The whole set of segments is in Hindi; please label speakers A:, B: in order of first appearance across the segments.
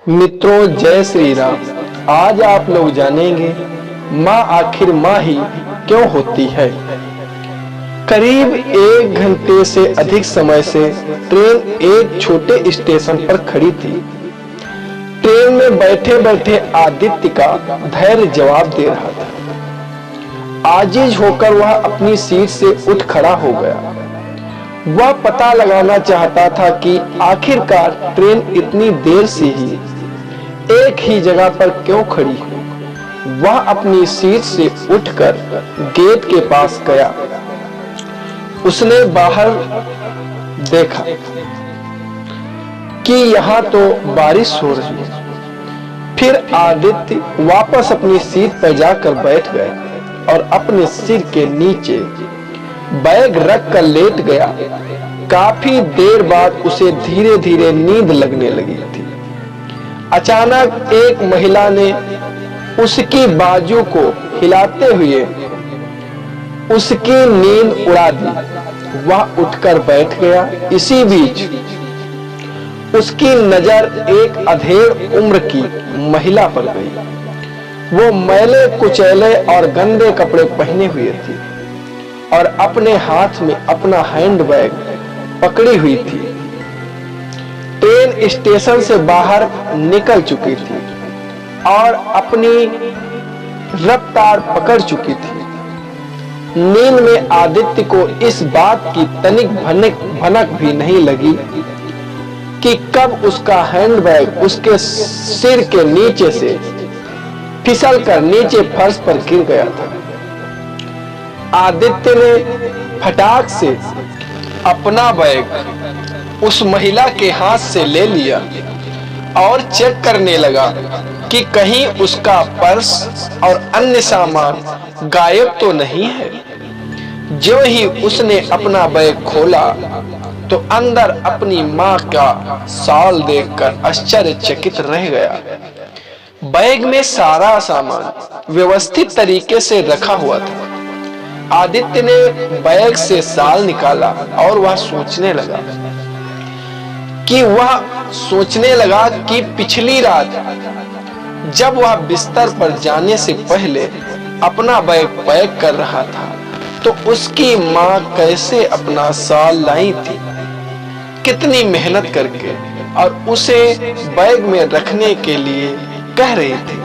A: मित्रों, जय श्री राम। आज आप लोग जानेंगे माँ आखिर माँ ही क्यों होती है। करीब 1 घंटे से अधिक समय से ट्रेन एक छोटे स्टेशन पर खड़ी थी। ट्रेन में बैठे बैठे आदित्य का धैर्य जवाब दे रहा था। आजिज होकर वह अपनी सीट से उठ खड़ा हो गया। वह पता लगाना चाहता था कि आखिरकार ट्रेन इतनी देर से ही एक ही जगह पर क्यों खड़ी है। वह अपनी सीट से उठकर गेट के पास गया। उसने बाहर देखा कि यहाँ तो बारिश हो रही है। फिर आदित्य वापस अपनी सीट पर जाकर बैठ गया और अपने सिर के नीचे बैग रख कर लेट गया। काफी देर बाद उसे धीरे धीरे नींद लगने लगी थी। अचानक एक महिला ने उसकी बाजू को हिलाते हुए उसकी नींद उड़ा दी। वह उठकर बैठ गया। इसी बीच उसकी नजर एक अधेड़ उम्र की महिला पर गई। वो मैले कुचैले और गंदे कपड़े पहने हुए थी और अपने हाथ में अपना हैंडबैग पकड़ी हुई थी। ट्रेन स्टेशन से बाहर निकल चुकी थी और अपनी रफ्तार पकड़ चुकी थी। नींद में आदित्य को इस बात की तनिक भनक भी नहीं लगी कि कब उसका हैंडबैग उसके सिर के नीचे से फिसलकर नीचे फर्श पर गिर गया था। आदित्य ने फटाक से अपना बैग उस महिला के हाथ से ले लिया और चेक करने लगा कि कहीं उसका पर्स और अन्य सामान गायब तो नहीं है। जो ही उसने अपना बैग खोला तो अंदर अपनी माँ का शॉल देखकर आश्चर्यचकित रह गया। बैग में सारा सामान व्यवस्थित तरीके से रखा हुआ था। आदित्य ने बैग से शॉल निकाला और वह सोचने लगा कि पिछली रात जब वह बिस्तर पर जाने से पहले अपना बैग पैक कर रहा था तो उसकी माँ कैसे अपना शॉल लाई थी, कितनी मेहनत करके, और उसे बैग में रखने के लिए कह रही थी।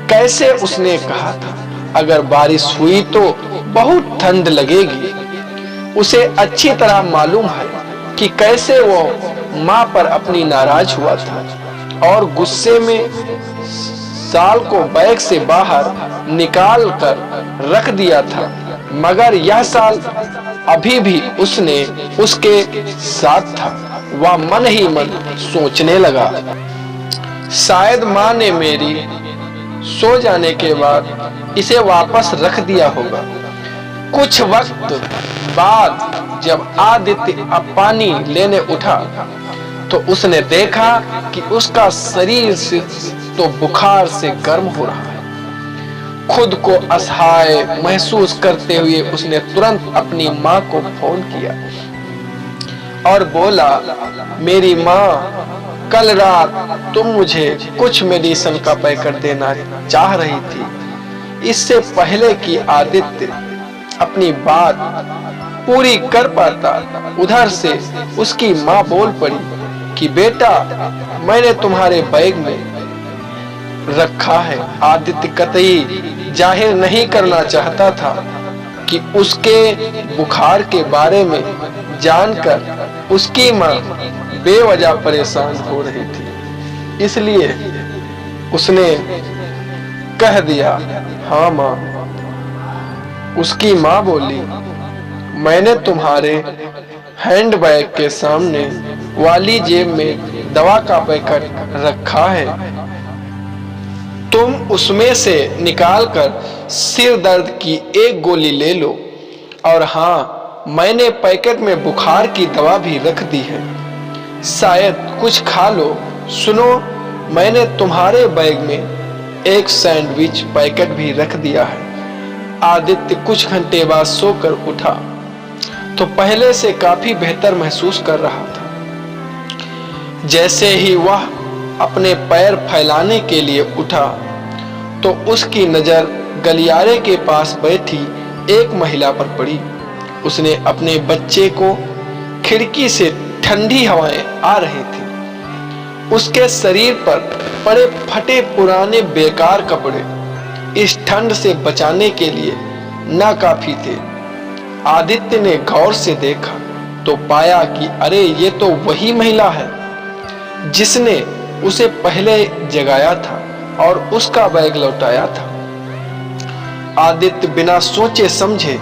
A: कैसे उसने कहा था अगर बारिश हुई तो बहुत ठंड लगेगी। उसे अच्छी तरह मालूम है कि कैसे वो माँ पर अपनी नाराज हुआ था और गुस्से में शॉल को बैग से बाहर निकाल कर रख दिया था, मगर यह शॉल अभी भी उसके साथ था। वह मन ही मन सोचने लगा, शायद माँ ने मेरी सो जाने के बाद इसे वापस रख दिया होगा। कुछ वक्त बाद जब आदित्य पानी लेने उठा तो उसने देखा कि उसका शरीर से तो बुखार से गर्म हो रहा है। खुद को असहाय महसूस करते हुए उसने तुरंत अपनी माँ को फोन किया और बोला, मेरी माँ, कल रात तुम मुझे कुछ मेडिसिन का पैकेट देना चाह रही थी। इससे पहले कि आदित्य अपनी बात पूरी कर पाता, उधर से उसकी माँ बोल पड़ी कि बेटा, मैंने तुम्हारे बैग में रखा है। आदित्य कतई जाहिर नहीं करना चाहता था कि उसके बुखार के बारे में जानकर उसकी माँ बेवजह परेशान हो रही थी, इसलिए उसने कह दिया, हाँ माँ। उसकी माँ बोली, मैंने तुम्हारे हैंडबैग के सामने वाली जेब में दवा का पैकेट रखा है, तुम उसमें से निकालकर सिर दर्द की एक गोली ले लो। और हाँ, मैंने पैकेट में बुखार की दवा भी रख दी है, शायद कुछ खा लो। सुनो, मैंने तुम्हारे बैग में एक सैंडविच पैकेट भी रख दिया है। आदित्य कुछ घंटे बाद सोकर उठा तो पहले से काफी बेहतर महसूस कर रहा था। जैसे ही वह अपने पैर फैलाने के लिए उठा तो उसकी नजर गलियारे के पास बैठी एक महिला पर पड़ी। उसने अपने बच्चे को खिड़की से ठंडी हवाएं आ रही थी, उसके शरीर पर पड़े फटे पुराने बेकार कपड़े इस ठंड से बचाने के लिए नाकाफी थे। आदित्य ने गौर से देखा तो पाया कि अरे ये तो वही महिला है जिसने उसे पहले जगाया था और उसका बैग लौटाया था। आदित्य बिना सोचे समझे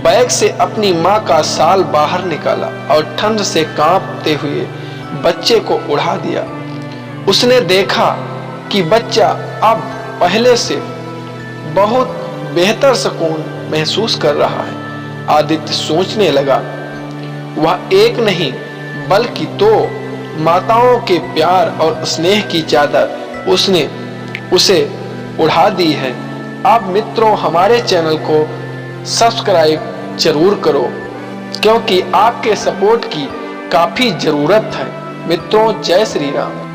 A: बैग से अपनी मां का शाल बाहर निकाला और ठंड से कांपते हुए बच्चे को उड़ा दिया। उसने देखा कि बच्चा अब पहले से बहुत बेहतर सुकून महसूस कर रहा है। आदित्य सोचने लगा, वह एक नहीं बल्कि दो माताओं के प्यार और स्नेह की चादर उसने उसे उड़ा दी है। आप मित्रों हमारे चैनल को सब्सक्राइब जरूर करो क्योंकि आपके सपोर्ट की काफी जरूरत है। मित्रों जय श्री राम।